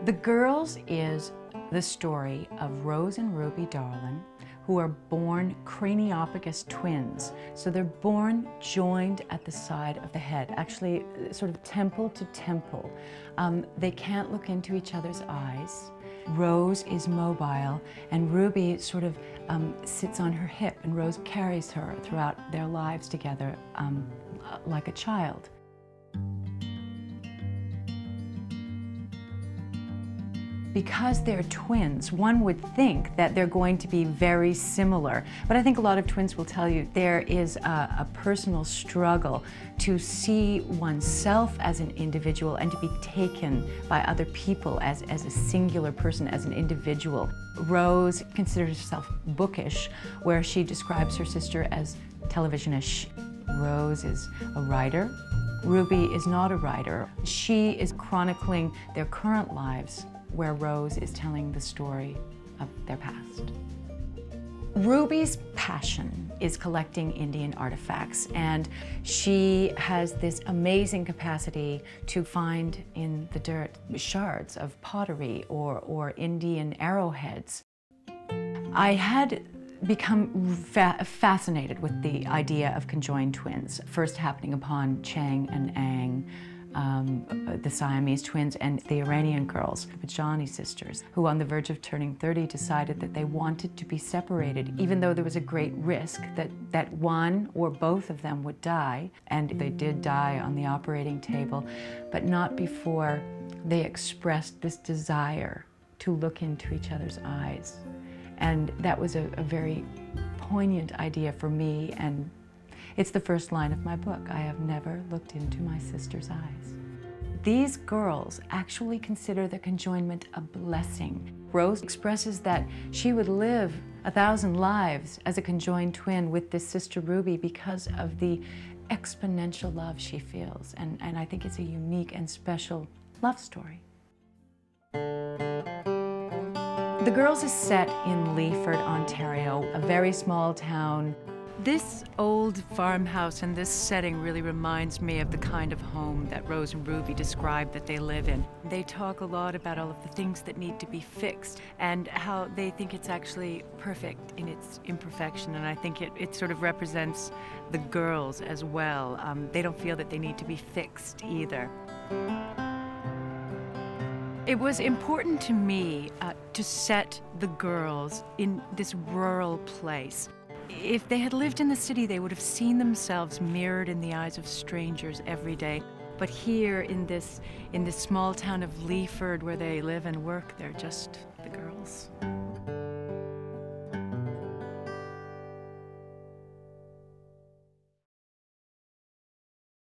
The Girls is the story of Rose and Ruby Darlin, who are born craniophagus twins. So they're born joined at the side of the head, actually sort of temple to temple. They can't look into each other's eyes. Rose is mobile, and Ruby sort of sits on her hip, and Rose carries her throughout their lives together like a child. Because they're twins, one would think that they're going to be very similar, but I think a lot of twins will tell you there is a personal struggle to see oneself as an individual and to be taken by other people as a singular person, as an individual. Rose considers herself bookish, where she describes her sister as televisionish. Rose is a writer. Ruby is not a writer. She is chronicling their current lives, where Rose is telling the story of their past. Ruby's passion is collecting Indian artifacts, and she has this amazing capacity to find in the dirt shards of pottery or Indian arrowheads. I had become fascinated with the idea of conjoined twins, first happening upon Chang and Ang, the Siamese twins, and the Iranian girls, the Bajani sisters, who on the verge of turning 30 decided that they wanted to be separated, even though there was a great risk that one or both of them would die. And they did die on the operating table, but not before they expressed this desire to look into each other's eyes. And that was a very poignant idea for me, and it's the first line of my book. I have never looked into my sister's eyes. These girls actually consider the conjoinment a blessing. Rose expresses that she would live 1,000 lives as a conjoined twin with this sister Ruby because of the exponential love she feels. And I think it's a unique and special love story. The Girls is set in Leaford, Ontario, a very small town. This old farmhouse and this setting really reminds me of the kind of home that Rose and Ruby describe that they live in. They talk a lot about all of the things that need to be fixed and how they think it's actually perfect in its imperfection, and I think it sort of represents the girls as well. They don't feel that they need to be fixed either. It was important to me to set the girls in this rural place. If they had lived in the city, they would have seen themselves mirrored in the eyes of strangers every day. But here in this small town of Leaford, where they live and work, they're just the girls.